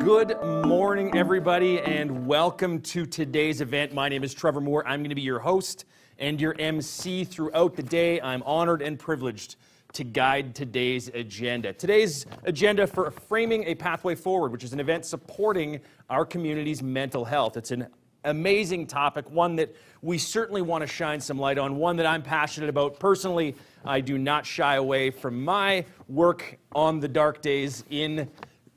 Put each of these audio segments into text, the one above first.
Good morning, everybody, and welcome to today's event. My name is Trevor Moore. I'm going to be your host and your MC throughout the day. I'm honored and privileged to guide today's agenda. Today's agenda for Framing a Pathway Forward, which is an event supporting our community's mental health. It's an amazing topic, one that we certainly want to shine some light on, one that I'm passionate about. Personally, I do not shy away from my work on the dark days in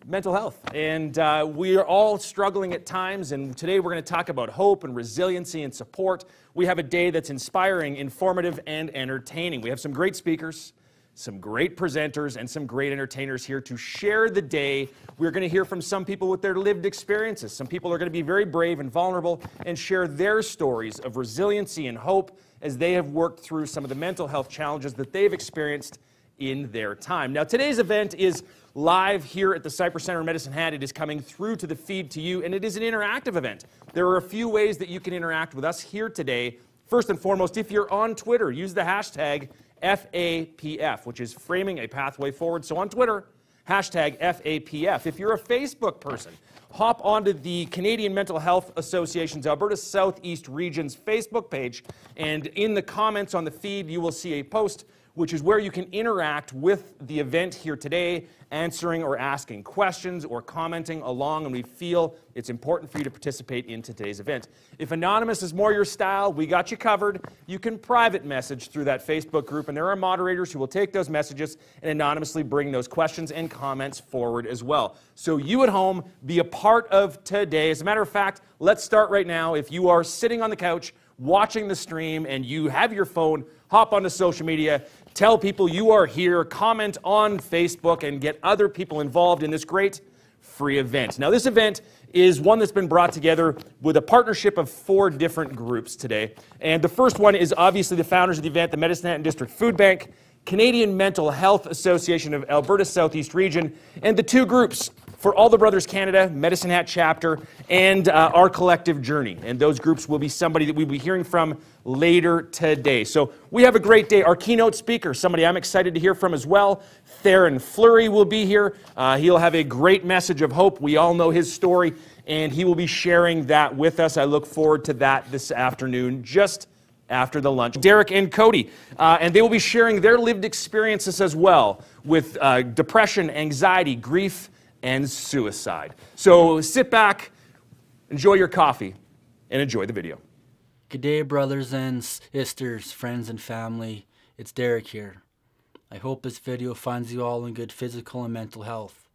mental health. And we are all struggling at times, and today we're going to talk about hope and resiliency and support. We have a day that's inspiring, informative, and entertaining. We have some great speakers, some great presenters, and some great entertainers here to share the day. We're going to hear from some people with their lived experiences. Some people are going to be very brave and vulnerable and share their stories of resiliency and hope as they have worked through some of the mental health challenges that they've experienced in their time. Now, today's event is live here at the Cypress Center in Medicine Hat. It is coming through to the feed to you, and it is an interactive event. There are a few ways that you can interact with us here today. First and foremost, if you're on Twitter, use the hashtag FAPF, which is Framing a Pathway Forward. So on Twitter, hashtag FAPF. If you're a Facebook person, hop onto the Canadian Mental Health Association's Alberta Southeast Region's Facebook page, and in the comments on the feed, you will see a post which is where you can interact with the event here today, answering or asking questions or commenting along, and we feel it's important for you to participate in today's event. If anonymous is more your style, we got you covered. You can private message through that Facebook group, and there are moderators who will take those messages and anonymously bring those questions and comments forward as well. So you at home, be a part of today. As a matter of fact, let's start right now. If you are sitting on the couch watching the stream and you have your phone, hop onto social media, tell people you are here, comment on Facebook, and get other people involved in this great free event. Now, this event is one that's been brought together with a partnership of 4 different groups today. And the first one is obviously the founders of the event, the Medicine Hat and District Food Bank, Canadian Mental Health Association of Alberta Southeast Region, and the 2 groups for All the Brothers Canada, Medicine Hat Chapter, and Our Collective Journey. And those groups will be somebody that we'll be hearing from later today. So we have a great day. Our keynote speaker, somebody I'm excited to hear from as well, Theron Fleury will be here. He'll have a great message of hope. We all know his story, and he will be sharing that with us. I look forward to that this afternoon, just after the lunch. Derrick and Cody, and they will be sharing their lived experiences as well with depression, anxiety, grief, and suicide. So sit back, enjoy your coffee, and enjoy the video. Good day, brothers and sisters, friends and family. It's Derrick here. I hope this video finds you all in good physical and mental health.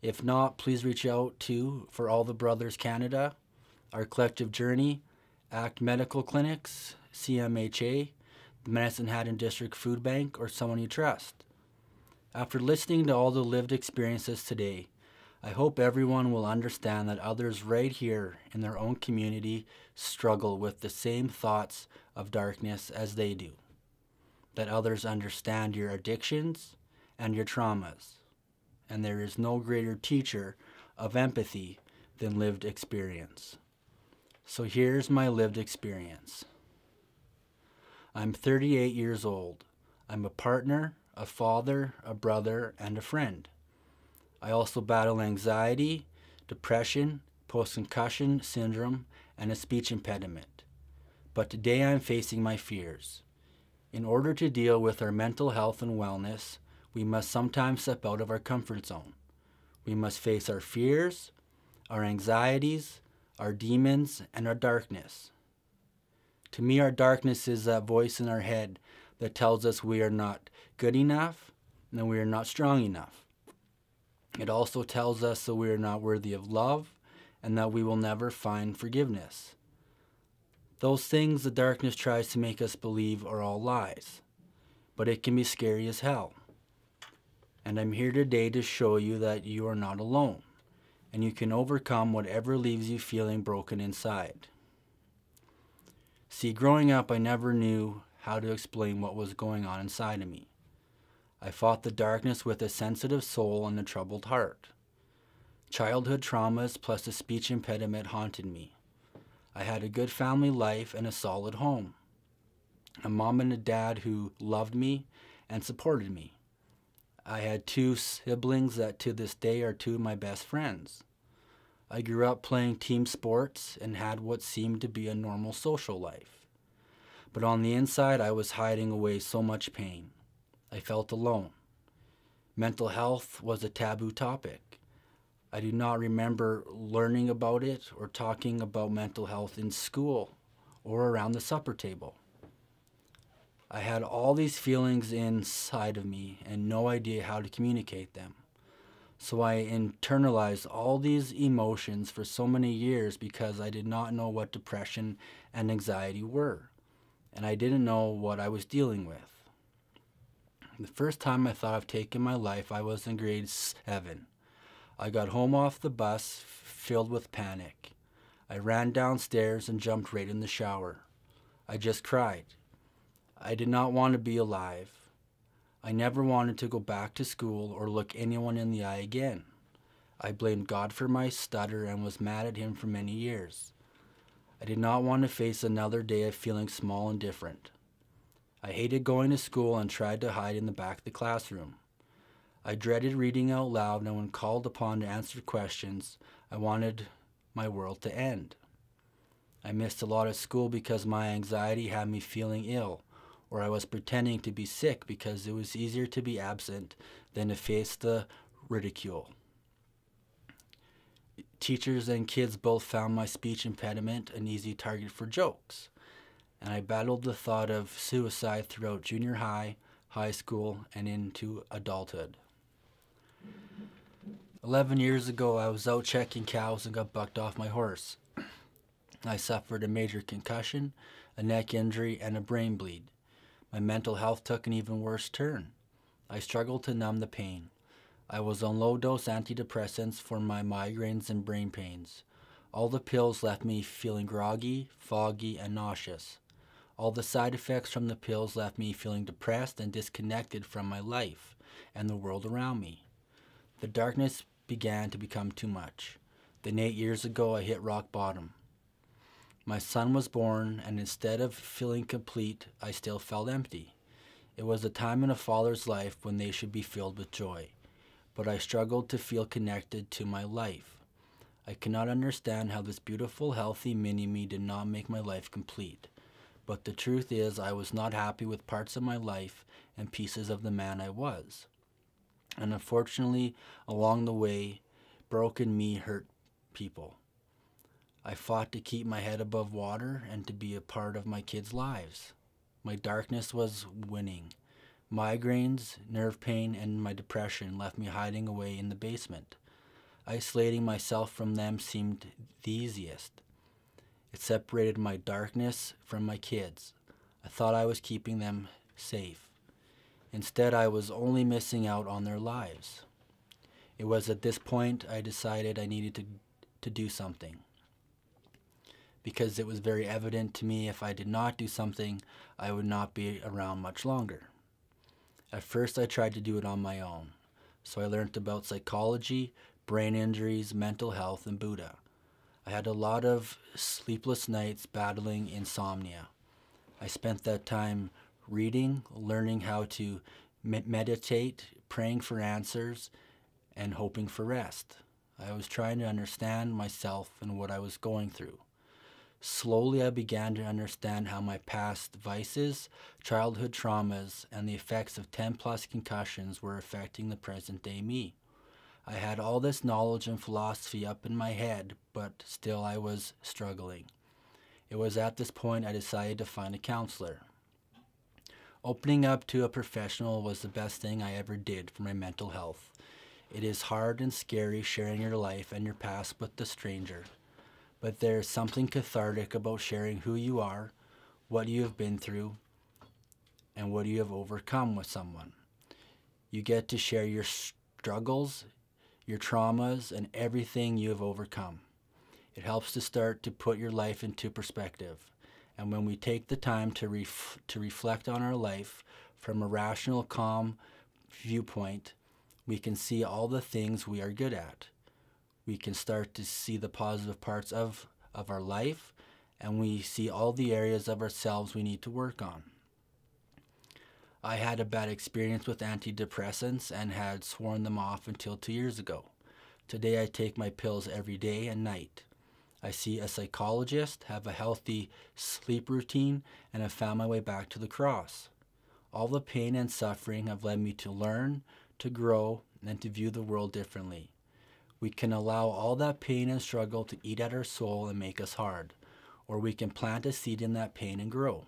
If not, please reach out to For All the Brothers Canada, Our Collective Journey, ACT Medical Clinics, CMHA, the Medicine Hat and District Food Bank, or someone you trust. After listening to all the lived experiences today, I hope everyone will understand that others right here in their own community struggle with the same thoughts of darkness as they do. That others understand your addictions and your traumas. And there is no greater teacher of empathy than lived experience. So here's my lived experience. I'm 38 years old. I'm a partner, a father, a brother, and a friend. I also battle anxiety, depression, post-concussion syndrome, and a speech impediment. But today I'm facing my fears. In order to deal with our mental health and wellness, we must sometimes step out of our comfort zone. We must face our fears, our anxieties, our demons, and our darkness. To me, our darkness is that voice in our head that tells us we are not good enough and that we are not strong enough. It also tells us that we are not worthy of love and that we will never find forgiveness. Those things the darkness tries to make us believe are all lies, but it can be scary as hell. And I'm here today to show you that you are not alone, and you can overcome whatever leaves you feeling broken inside. See, growing up, I never knew how to explain what was going on inside of me. I fought the darkness with a sensitive soul and a troubled heart. Childhood traumas plus a speech impediment haunted me. I had a good family life and a solid home. A mom and a dad who loved me and supported me. I had 2 siblings that to this day are 2 of my best friends. I grew up playing team sports and had what seemed to be a normal social life. But on the inside, I was hiding away so much pain. I felt alone. Mental health was a taboo topic. I do not remember learning about it or talking about mental health in school or around the supper table. I had all these feelings inside of me and no idea how to communicate them. So I internalized all these emotions for so many years because I did not know what depression and anxiety were, and I didn't know what I was dealing with. The first time I thought of taking my life, I was in grade 7. I got home off the bus filled with panic. I ran downstairs and jumped right in the shower. I just cried. I did not want to be alive. I never wanted to go back to school or look anyone in the eye again. I blamed God for my stutter and was mad at him for many years. I did not want to face another day of feeling small and different. I hated going to school and tried to hide in the back of the classroom. I dreaded reading out loud, and when called upon to answer questions, I wanted my world to end. I missed a lot of school because my anxiety had me feeling ill, or I was pretending to be sick because it was easier to be absent than to face the ridicule. Teachers and kids both found my speech impediment an easy target for jokes, and I battled the thought of suicide throughout junior high, high school, and into adulthood. 11 years ago, I was out checking cows and got bucked off my horse. I suffered a major concussion, a neck injury, and a brain bleed. My mental health took an even worse turn. I struggled to numb the pain. I was on low-dose antidepressants for my migraines and brain pains. All the pills left me feeling groggy, foggy, and nauseous. All the side effects from the pills left me feeling depressed and disconnected from my life and the world around me. The darkness began to become too much. Then 8 years ago, I hit rock bottom. My son was born, and instead of feeling complete, I still felt empty. It was a time in a father's life when they should be filled with joy, but I struggled to feel connected to my life. I cannot understand how this beautiful, healthy mini-me did not make my life complete. But the truth is, I was not happy with parts of my life and pieces of the man I was. And unfortunately, along the way, broken me hurt people. I fought to keep my head above water and to be a part of my kids' lives. My darkness was winning. Migraines, nerve pain, and my depression left me hiding away in the basement. Isolating myself from them seemed the easiest. It separated my darkness from my kids. I thought I was keeping them safe. Instead, I was only missing out on their lives. It was at this point I decided I needed to do something, because it was very evident to me if I did not do something, I would not be around much longer. At first, I tried to do it on my own. So I learned about psychology, brain injuries, mental health, and Buddha. I had a lot of sleepless nights battling insomnia. I spent that time reading, learning how to meditate, praying for answers, and hoping for rest. I was trying to understand myself and what I was going through. Slowly, I began to understand how my past vices, childhood traumas, and the effects of 10+ concussions were affecting the present-day me. I had all this knowledge and philosophy up in my head, but still I was struggling. It was at this point I decided to find a counselor. Opening up to a professional was the best thing I ever did for my mental health. It is hard and scary sharing your life and your past with a stranger, but there is something cathartic about sharing who you are, what you have been through, and what you have overcome with someone. You get to share your struggles, your traumas, and everything you have overcome. It helps to start to put your life into perspective. And when we take the time to reflect on our life from a rational, calm viewpoint, we can see all the things we are good at. We can start to see the positive parts of our life, and we see all the areas of ourselves we need to work on. I had a bad experience with antidepressants and had sworn them off until 2 years ago. Today I take my pills every day and night. I see a psychologist, have a healthy sleep routine, and have found my way back to the cross. All the pain and suffering have led me to learn, to grow, and to view the world differently. We can allow all that pain and struggle to eat at our soul and make us hard, or we can plant a seed in that pain and grow.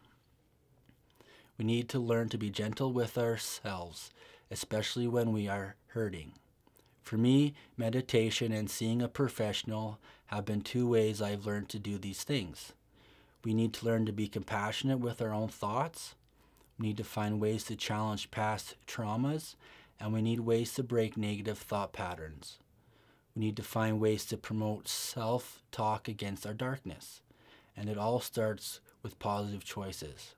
We need to learn to be gentle with ourselves, especially when we are hurting. For me, meditation and seeing a professional have been two ways I've learned to do these things. We need to learn to be compassionate with our own thoughts. We need to find ways to challenge past traumas, and we need ways to break negative thought patterns. We need to find ways to promote self-talk against our darkness, and it all starts with positive choices.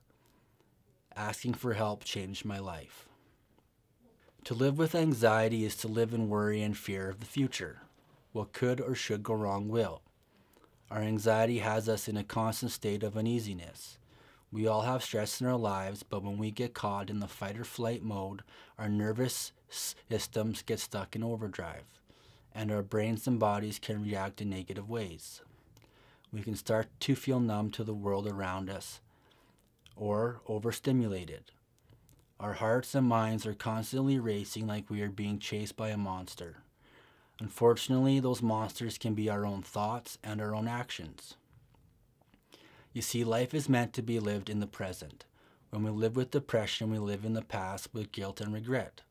Asking for help changed my life. To live with anxiety is to live in worry and fear of the future. What could or should go wrong will. Our anxiety has us in a constant state of uneasiness. We all have stress in our lives, but when we get caught in the fight or flight mode, our nervous systems get stuck in overdrive, and our brains and bodies can react in negative ways. We can start to feel numb to the world around us or overstimulated. Our hearts and minds are constantly racing like we are being chased by a monster. Unfortunately, those monsters can be our own thoughts and our own actions. You see, life is meant to be lived in the present. When we live with depression, we live in the past with guilt and regret.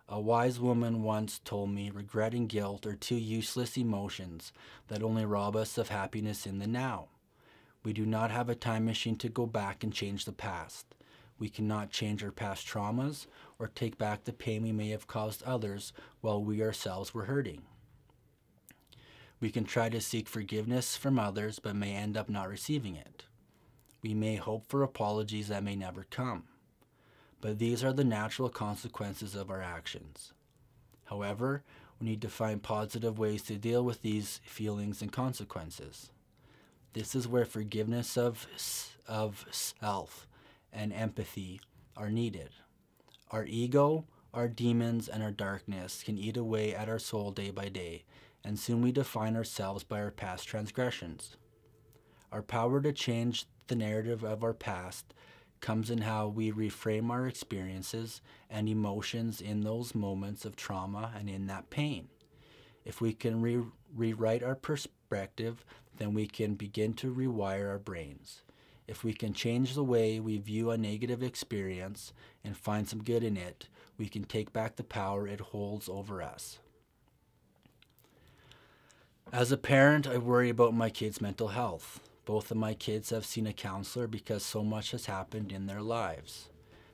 A wise woman once told me regret and guilt are two useless emotions that only rob us of happiness in the now. We do not have a time machine to go back and change the past. We cannot change our past traumas or take back the pain we may have caused others while we ourselves were hurting. We can try to seek forgiveness from others but may end up not receiving it. We may hope for apologies that may never come. But these are the natural consequences of our actions. However, we need to find positive ways to deal with these feelings and consequences. This is where forgiveness of self and empathy are needed. Our ego, our demons, and our darkness can eat away at our soul day by day, and soon we define ourselves by our past transgressions. Our power to change the narrative of our past comes in how we reframe our experiences and emotions in those moments of trauma and in that pain. If we can rewrite our perspective, then we can begin to rewire our brains. If we can change the way we view a negative experience and find some good in it, we can take back the power it holds over us. As a parent, I worry about my kids' mental health. Both of my kids have seen a counselor because so much has happened in their lives.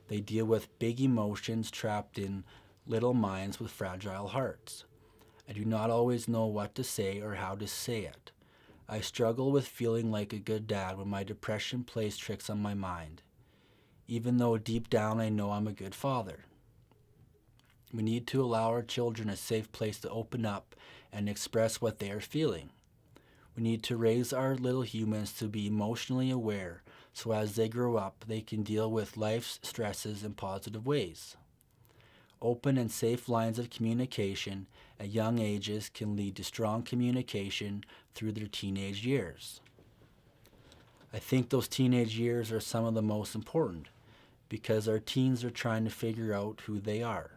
They deal with big emotions trapped in little minds with fragile hearts. I do not always know what to say or how to say it. I struggle with feeling like a good dad when my depression plays tricks on my mind, even though deep down I know I'm a good father. We need to allow our children a safe place to open up and express what they are feeling. We need to raise our little humans to be emotionally aware so as they grow up they can deal with life's stresses in positive ways. Open and safe lines of communication at young ages can lead to strong communication through their teenage years. I think those teenage years are some of the most important because our teens are trying to figure out who they are.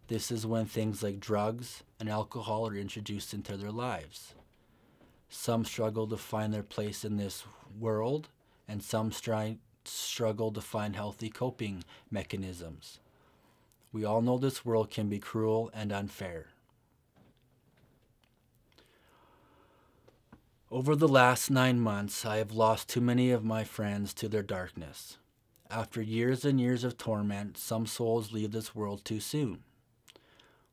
This is when things like drugs and alcohol are introduced into their lives. Some struggle to find their place in this world, and some struggle to find healthy coping mechanisms. We all know this world can be cruel and unfair. Over the last 9 months, I have lost too many of my friends to their darkness. After years and years of torment, some souls leave this world too soon.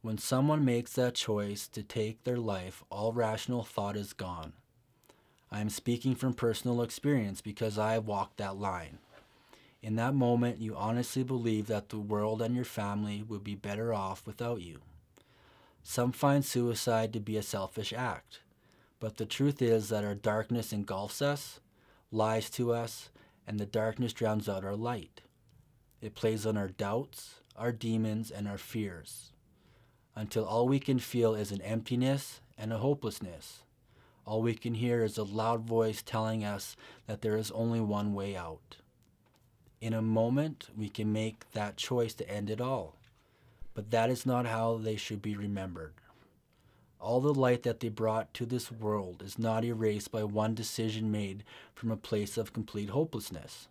When someone makes that choice to take their life, all rational thought is gone. I am speaking from personal experience because I have walked that line. In that moment, you honestly believe that the world and your family would be better off without you. Some find suicide to be a selfish act, but the truth is that our darkness engulfs us, lies to us, and the darkness drowns out our light. It plays on our doubts, our demons, and our fears. until all we can feel is an emptiness and a hopelessness. All we can hear is a loud voice telling us that there is only one way out. In a moment, we can make that choice to end it all, but that is not how they should be remembered. All the light that they brought to this world is not erased by one decision made from a place of complete hopelessness.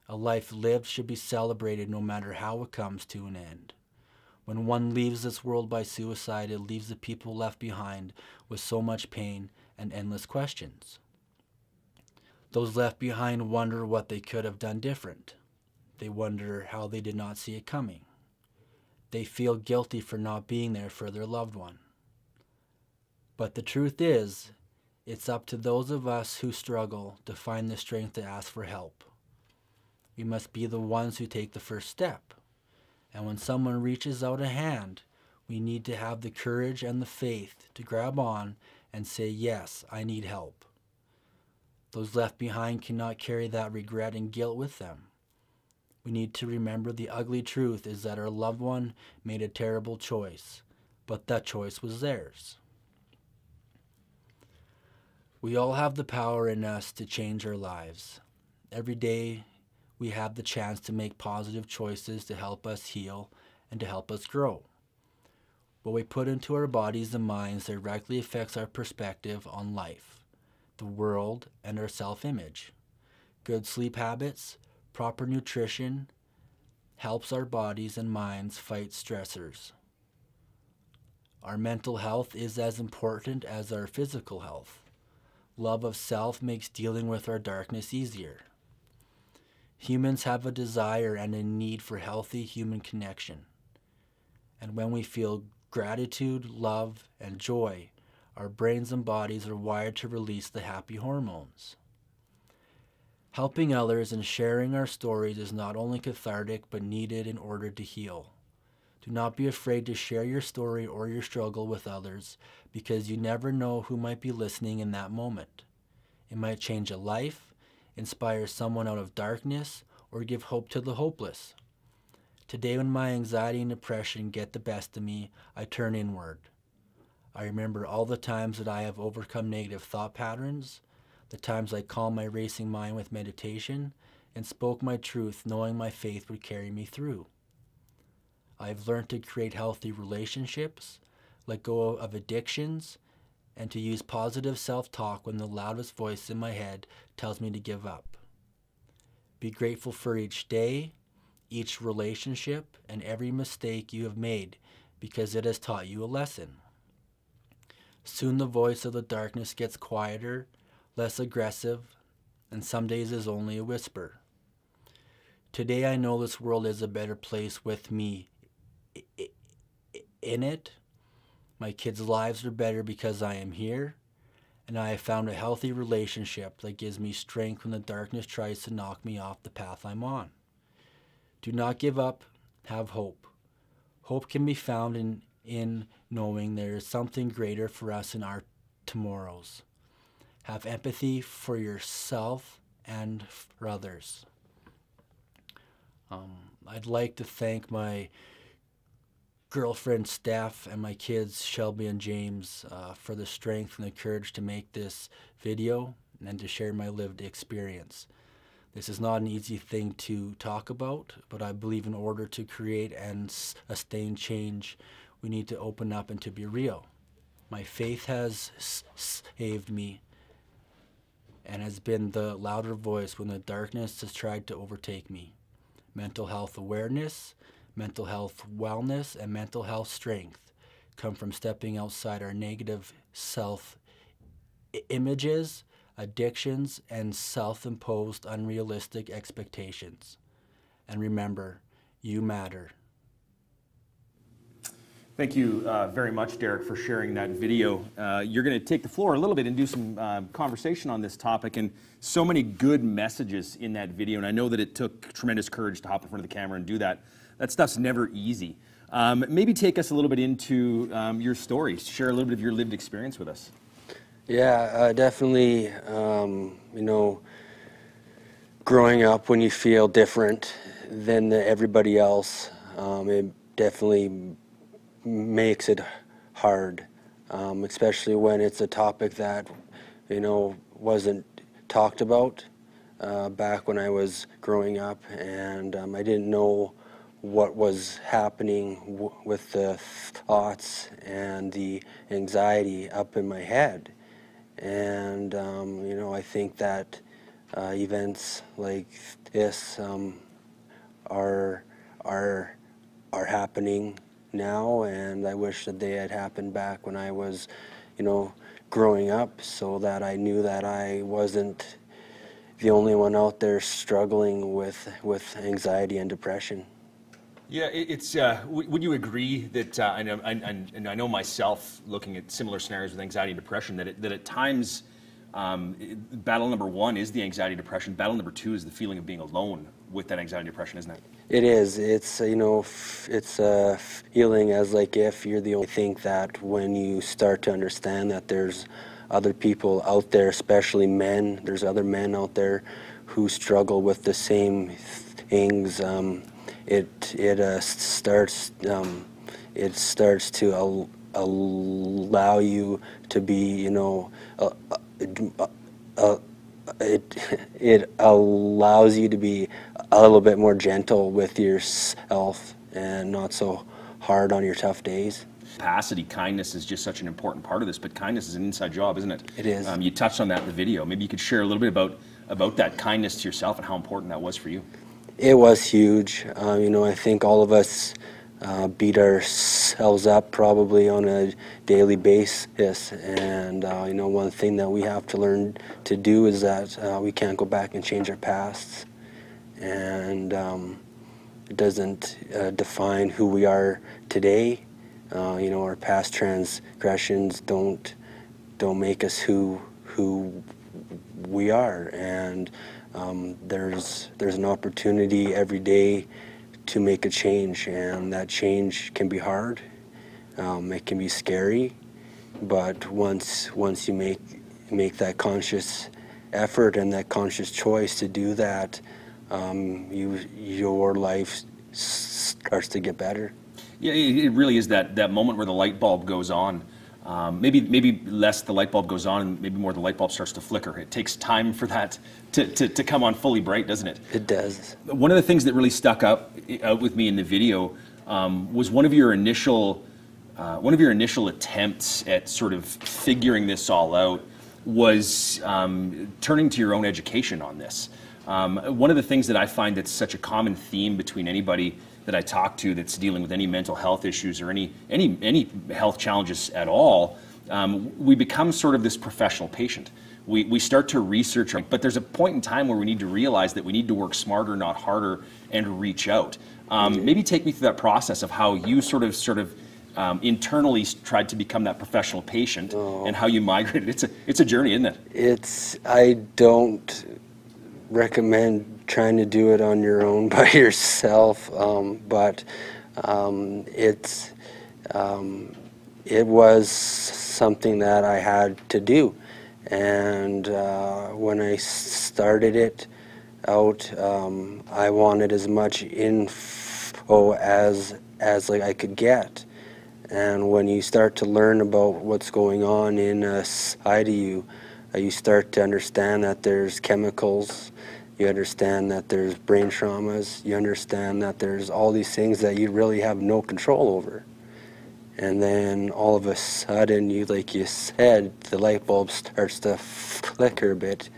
A life lived should be celebrated no matter how it comes to an end. When one leaves this world by suicide, it leaves the people left behind with so much pain and endless questions. Those left behind wonder what they could have done different. They wonder how they did not see it coming. They feel guilty for not being there for their loved one. But the truth is, it's up to those of us who struggle to find the strength to ask for help. We must be the ones who take the first step. And when someone reaches out a hand, we need to have the courage and the faith to grab on and say, yes, I need help. Those left behind cannot carry that regret and guilt with them. We need to remember the ugly truth is that our loved one made a terrible choice, but that choice was theirs. We all have the power in us to change our lives. Every day we have the chance to make positive choices to help us heal and to help us grow. What we put into our bodies and minds directly affects our perspective on life, the world, and our self-image. Good sleep habits, proper nutrition, helps our bodies and minds fight stressors. Our mental health is as important as our physical health. Love of self makes dealing with our darkness easier. Humans have a desire and a need for healthy human connection. And when we feel gratitude, love, and joy, our brains and bodies are wired to release the happy hormones. Helping others and sharing our stories is not only cathartic but needed in order to heal. Do not be afraid to share your story or your struggle with others, because you never know who might be listening in that moment. It might change a life, inspire someone out of darkness, or give hope to the hopeless. Today, when my anxiety and depression get the best of me, I turn inward. I remember all the times that I have overcome negative thought patterns, the times I calmed my racing mind with meditation, and spoke my truth knowing my faith would carry me through. I've learned to create healthy relationships, let go of addictions, and to use positive self-talk when the loudest voice in my head tells me to give up. Be grateful for each day, each relationship, and every mistake you have made, because it has taught you a lesson. Soon the voice of the darkness gets quieter, less aggressive, and some days is only a whisper. Today I know this world is a better place with me in it. My kids' lives are better because I am here, and I have found a healthy relationship that gives me strength when the darkness tries to knock me off the path I'm on. Do not give up, have hope. Hope can be found in knowing there is something greater for us in our tomorrows. Have empathy for yourself and for others. I'd like to thank my girlfriend Steph and my kids Shelby and James for the strength and the courage to make this video and to share my lived experience. This is not an easy thing to talk about, but I believe in order to create and sustain change, we need to open up and to be real. My faith has saved me and has been the louder voice when the darkness has tried to overtake me. Mental health awareness, mental health wellness, and mental health strength come from stepping outside our negative self-images, addictions, and self-imposed unrealistic expectations. And remember, you matter. Thank you very much, Derrick, for sharing that video. You're going to take the floor a little bit and do some conversation on this topic, and so many good messages in that video, and I know that it took tremendous courage to hop in front of the camera and do that. That stuff's never easy. Maybe take us a little bit into your story. Share a little bit of your lived experience with us. Yeah, definitely, you know, growing up when you feel different than everybody else, it definitely makes it hard, especially when it's a topic that, you know, wasn't talked about back when I was growing up, and I didn't know what was happening with the thoughts and the anxiety up in my head. And you know, I think that events like this are happening now, and I wish that they had happened back when I was, you know, growing up, so that I knew that I wasn't the only one out there struggling with anxiety and depression. Yeah, it's. Would you agree that? And I know myself, looking at similar scenarios with anxiety and depression, that at times, battle number one is the anxiety and depression. Battle number two is the feeling of being alone with that anxiety and depression, isn't it? It is. It's, you know, it's a feeling as like if you're the only. I think that when you start to understand that there's other people out there, especially men, there's other men out there who struggle with the same things. It starts to allow you to be, you know, it allows you to be a little bit more gentle with yourself and not so hard on your tough days. Capacity, kindness is just such an important part of this, but kindness is an inside job, isn't it? It is. You touched on that in the video. Maybe you could share a little bit about that kindness to yourself and how important that was for you. It was huge. You know, I think all of us beat ourselves up probably on a daily basis, and you know, one thing that we have to learn to do is that we can't go back and change our pasts, and it doesn't define who we are today. You know, our past transgressions don't make us who we are, and there's an opportunity every day to make a change, and that change can be hard. It can be scary, but once you make that conscious effort and that conscious choice to do that, your life starts to get better. Yeah, it really is that moment where the light bulb goes on. Maybe less the light bulb goes on, and maybe more the light bulb starts to flicker. It takes time for that to come on fully bright, doesn't it? It does. One of the things that really stuck out with me in the video was one of your initial attempts at sort of figuring this all out was turning to your own education on this. One of the things that I find that's such a common theme between anybody that I talk to that's dealing with any mental health issues or any health challenges at all, we become sort of this professional patient. We start to research, but there's a point in time where we need to realize that we need to work smarter, not harder, and reach out. Maybe take me through that process of how you sort of internally tried to become that professional patient and how you migrated. It's a journey, isn't it? I don't recommend trying to do it on your own by yourself, but it was something that I had to do, and when I started it out, I wanted as much info as like I could get. And when you start to learn about what's going on inside of you, you start to understand that there's chemicals. You understand that there's brain traumas. You understand that there's all these things that you really have no control over. And then all of a sudden, like you said, the light bulb starts to flicker a bit.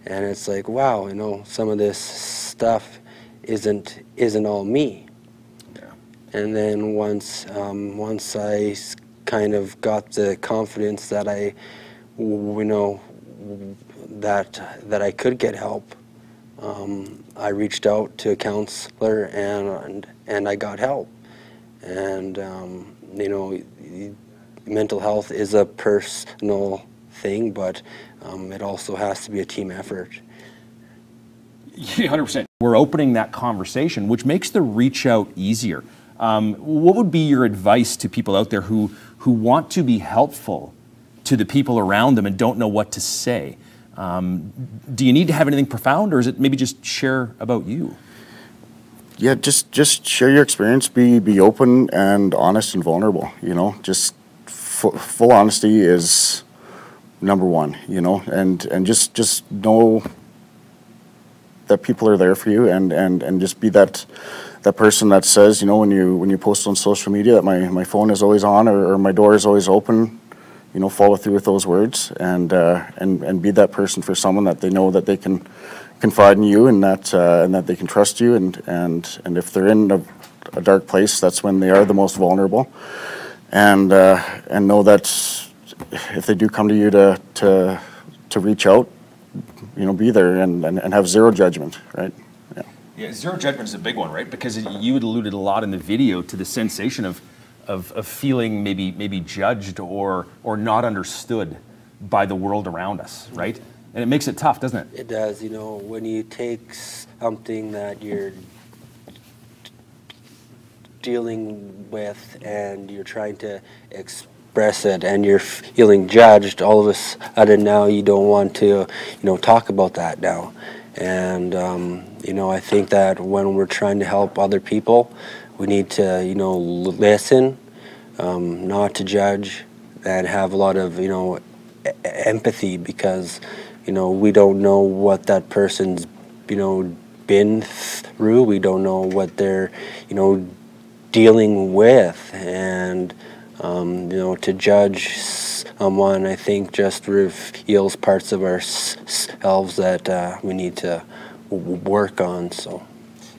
And it's like, wow, you know, some of this stuff isn't all me. Yeah. And then once I kind of got the confidence that that I could get help, I reached out to a counselor and I got help. And you know, mental health is a personal thing, but it also has to be a team effort. Yeah, 100%. We're opening that conversation, which makes the reach out easier. What would be your advice to people out there who want to be helpful to the people around them and don't know what to say? Do you need to have anything profound, or is it maybe just share about you? Yeah, just share your experience. Be open and honest and vulnerable. You know, just full honesty is number one. You know, and just know that people are there for you, and just be that person that says, you know, when you post on social media that my phone is always on, or my door is always open. You know, follow through with those words, and be that person for someone that they know that they can confide in you, and that they can trust you, and if they're in a dark place, that's when they are the most vulnerable, and know that if they do come to you to reach out, you know, be there and have zero judgment, right? Yeah, zero judgment is a big one, right? Because you had alluded a lot in the video to the sensation of feeling maybe judged or not understood by the world around us, right? And it makes it tough, doesn't it? It does. You know, when you take something that you're dealing with and you're trying to express it and you're feeling judged, all of a sudden now you don't want to, you know, talk about that now. And, you know, I think that when we're trying to help other people, we need to, you know, listen, not to judge, and have a lot of, you know, empathy, because, you know, we don't know what that person's, you know, been through. We don't know what they're, you know, dealing with, and you know, to judge someone, I think, just reveals parts of ourselves that we need to work on. So.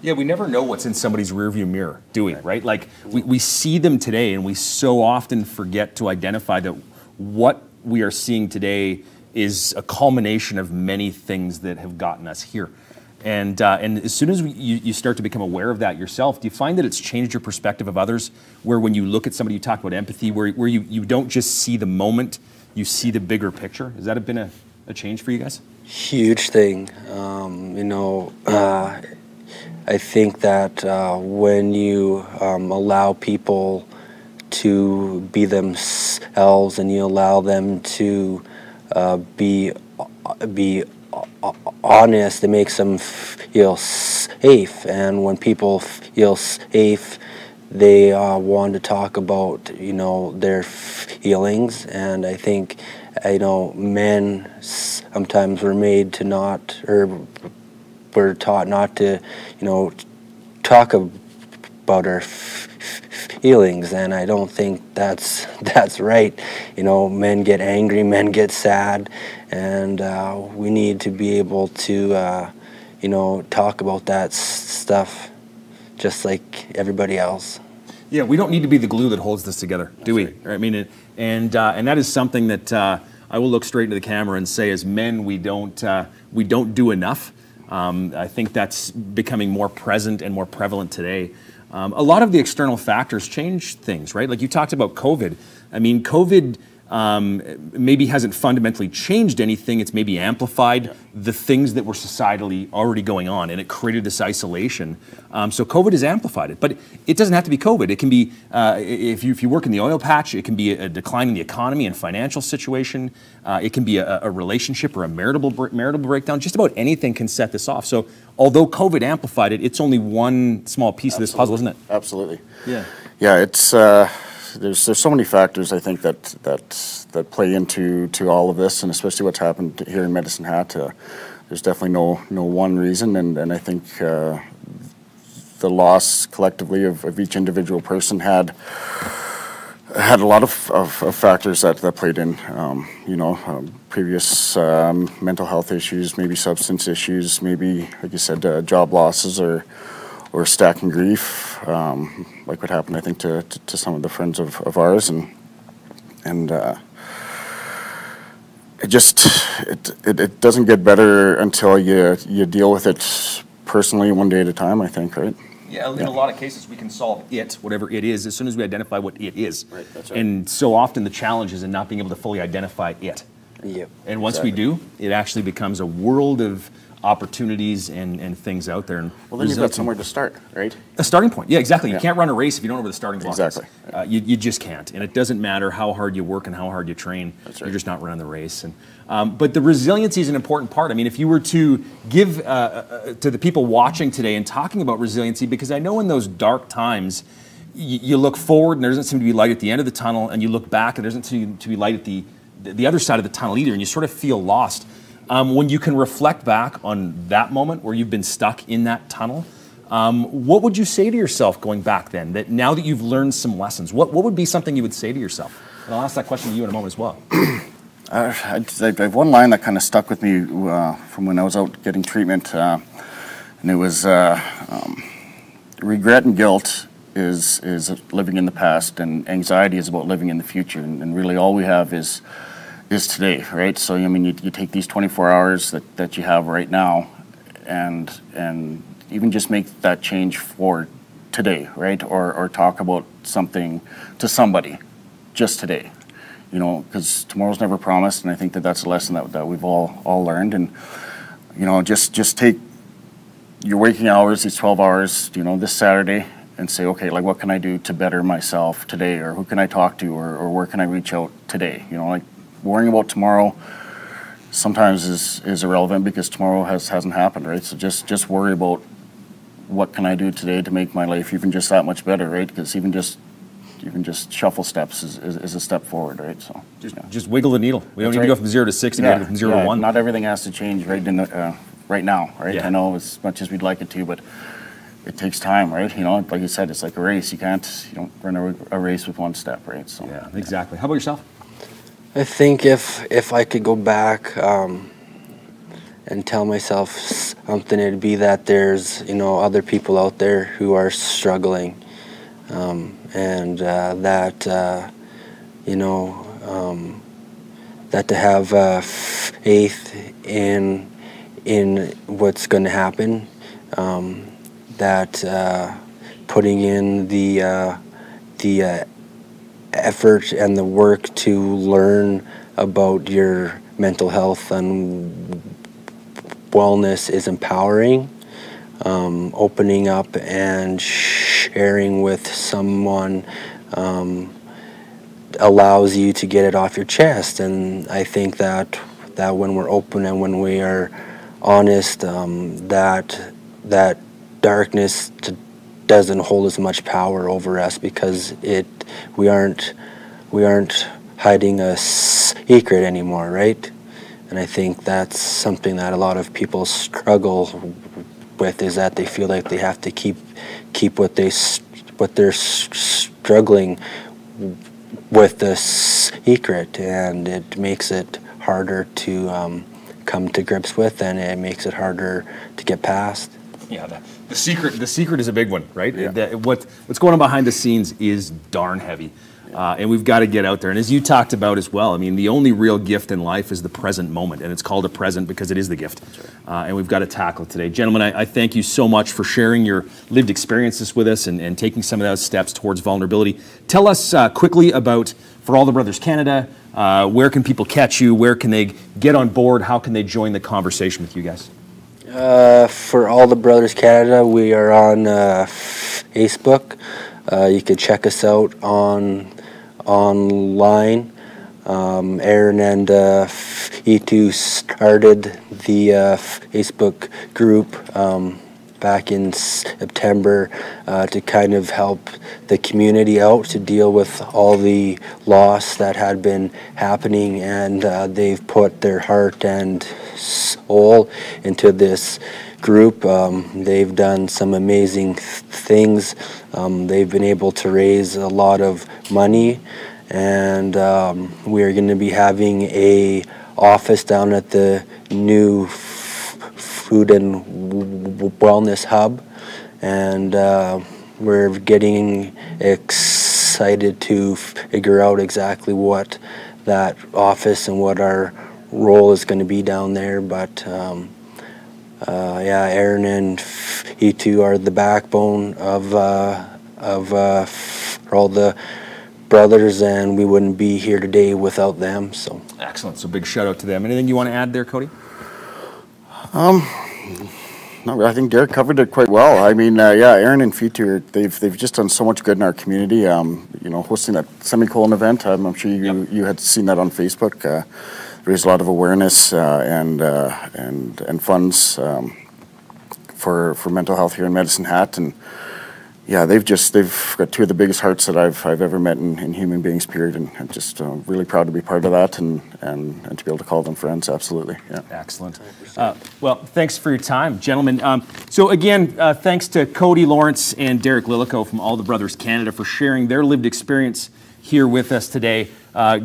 Yeah, we never know what's in somebody's rearview mirror, do we, right? Like, we see them today, and we so often forget to identify that what we are seeing today is a culmination of many things that have gotten us here. And as soon as you start to become aware of that yourself, do you find that it's changed your perspective of others, where when you look at somebody, you talk about empathy, where you don't just see the moment, you see the bigger picture? Has that been a change for you guys? Huge thing. You know, I think that when you allow people to be themselves, and you allow them to be honest, it makes them feel safe. And when people feel safe, they want to talk about, you know, their feelings. And I think, you know, men sometimes were made to not, or we're taught not to, you know, talk about our feelings, and I don't think that's right. You know, men get angry, men get sad, and we need to be able to, you know, talk about that stuff just like everybody else. Yeah, we don't need to be the glue that holds this together, do we? Right. I mean, and that is something that I will look straight into the camera and say, as men, we don't do enough. I think that's becoming more present and more prevalent today. A lot of the external factors change things, right? Like you talked about COVID. I mean, COVID maybe hasn't fundamentally changed anything. It's maybe amplified the things that were societally already going on, and it created this isolation. So COVID has amplified it, but it doesn't have to be COVID. It can be, if you work in the oil patch, it can be a decline in the economy and financial situation. It can be a relationship or a marital breakdown. Just about anything can set this off. So although COVID amplified it, it's only one small piece of this puzzle, isn't it? Absolutely. Yeah. Yeah, it's there's so many factors, I think, that play into all of this, and especially what's happened here in Medicine Hat. There's definitely no one reason, and I think the loss collectively of each individual person had a lot of factors that played in. You know, previous mental health issues, maybe substance issues, maybe, like you said, job losses or stacking grief, like what happened, I think, to some of the friends of ours, and it doesn't get better until you deal with it personally, one day at a time, I think, right? Yeah, in a lot of cases, we can solve it, whatever it is, as soon as we identify what it is. Right, that's right. And so often the challenge is in not being able to fully identify it. Yep. And once we do, it actually becomes a world of opportunities and things out there. And Well, then you've got somewhere to start, right? A starting point. Yeah, exactly. You can't run a race if you don't know where the starting block Exactly. is. You just can't. And it doesn't matter how hard you work and how hard you train. That's right. You're just not running the race. And but the resiliency is an important part. I mean, if you were to give to the people watching today and talking about resiliency, because I know in those dark times, you look forward and there doesn't seem to be light at the end of the tunnel, and you look back and there doesn't seem to be light at the other side of the tunnel either, and you sort of feel lost. When you can reflect back on that moment where you've been stuck in that tunnel, what would you say to yourself going back then, that now that you've learned some lessons, what would be something you would say to yourself? And I'll ask that question to you in a moment as well. I have one line that kind of stuck with me from when I was out getting treatment, and it was regret and guilt is living in the past, and anxiety is about living in the future, and really all we have is today, right? So I mean, you take these 24 hours that you have right now, and even just make that change for today, right? Or talk about something to somebody just today, you know, because tomorrow's never promised, and I think that's a lesson that we've all learned. And you know, just take your waking hours, these 12 hours, you know, this Saturday, and say, okay, like what can I do to better myself today, or who can I talk to, or where can I reach out today? You know, like worrying about tomorrow sometimes is irrelevant because tomorrow hasn't happened, right? So just worry about what can I do today to make my life even just that much better, right? Because even just shuffle steps is a step forward, right? So just wiggle the needle. We don't need to go from 0 to 60. We need to go from 0 to 1. Not everything has to change right now, right? Yeah. I know as much as we'd like it to, but it takes time, right? You know, like you said, it's like a race. You don't run a race with one step, right? So yeah, exactly. How about yourself? I think if I could go back and tell myself something, it'd be that there's, you know, other people out there who are struggling, and that you know, that to have faith in what's going to happen, that putting in the effort and the work to learn about your mental health and wellness is empowering. Opening up and sharing with someone allows you to get it off your chest, and I think that when we're open and when we are honest, that darkness doesn't hold as much power over us, because we aren't hiding a secret anymore, right? And I think that's something that a lot of people struggle with, is that they feel like they have to keep what they're struggling with the secret, and it makes it harder to come to grips with, and it makes it harder to get past. Yeah, the secret is a big one, right? Yeah. What's going on behind the scenes is darn heavy. And we've got to get out there. And as you talked about as well, I mean, the only real gift in life is the present moment, and it's called a present because it is the gift. That's right. And we've got to tackle it today. Gentlemen, I thank you so much for sharing your lived experiences with us and taking some of those steps towards vulnerability. Tell us quickly about, for All the Brothers Canada, where can people catch you? Where can they get on board? How can they join the conversation with you guys? For All the Brothers Canada, we are on Facebook. You can check us out online. Aaron and E2 started the Facebook group back in September to kind of help the community out to deal with all the loss that had been happening, and they've put their heart and soul into this group. They've done some amazing things. They've been able to raise a lot of money, and we're going to be having a office down at the new Food and Wellness Hub, and we're getting excited to figure out exactly what that office and what our role is going to be down there. But yeah, Aaron and E2 are the backbone of all the brothers, and we wouldn't be here today without them. So excellent. So big shout out to them. Anything you want to add there, Cody? No, I think Derrick covered it quite well. I mean, yeah, Aaron and Feature, they've just done so much good in our community. You know, hosting that semicolon event, I'm sure you had seen that on Facebook. Raised a lot of awareness and funds for mental health here in Medicine Hat, and yeah, they've got two of the biggest hearts that I've ever met in human beings. Period, and I'm just really proud to be part of that and to be able to call them friends. Absolutely, yeah. Excellent. Well, thanks for your time, gentlemen. So again, thanks to Cody Lawrence and Derrick Lillico from All the Brothers Canada for sharing their lived experience here with us today.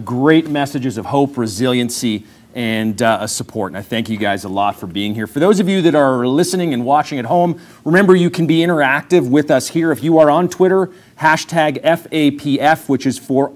Great messages of hope, resiliency, and support. And I thank you guys a lot for being here. For those of you that are listening and watching at home, remember you can be interactive with us here. If you are on Twitter, hashtag FAPF, which is for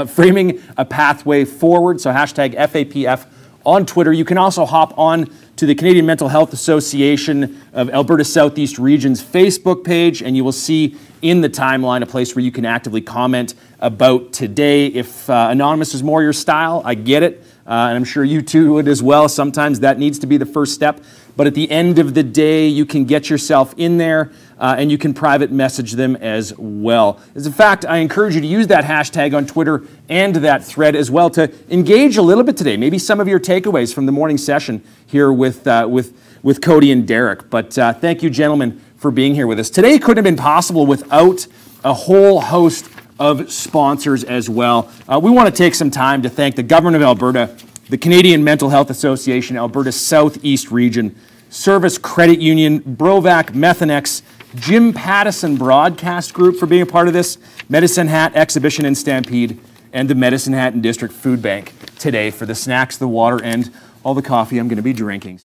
Framing a Pathway Forward. So hashtag FAPF on Twitter. You can also hop on to the Canadian Mental Health Association of Alberta Southeast Region's Facebook page, and you will see in the timeline a place where you can actively comment about today. If anonymous is more your style, I get it. And I'm sure you two would as well. Sometimes that needs to be the first step. But at the end of the day, you can get yourself in there and you can private message them as well. As a fact, I encourage you to use that hashtag on Twitter and that thread as well to engage a little bit today. Maybe some of your takeaways from the morning session here with Cody and Derrick. But thank you, gentlemen, for being here with us. Today couldn't have been possible without a whole host of sponsors as well. We want to take some time to thank the Government of Alberta, the Canadian Mental Health Association, Alberta Southeast Region, Service Credit Union, Brovac, Methanex, Jim Pattison Broadcast Group for being a part of this, Medicine Hat Exhibition and Stampede, and the Medicine Hat and District Food Bank today for the snacks, the water, and all the coffee I'm going to be drinking.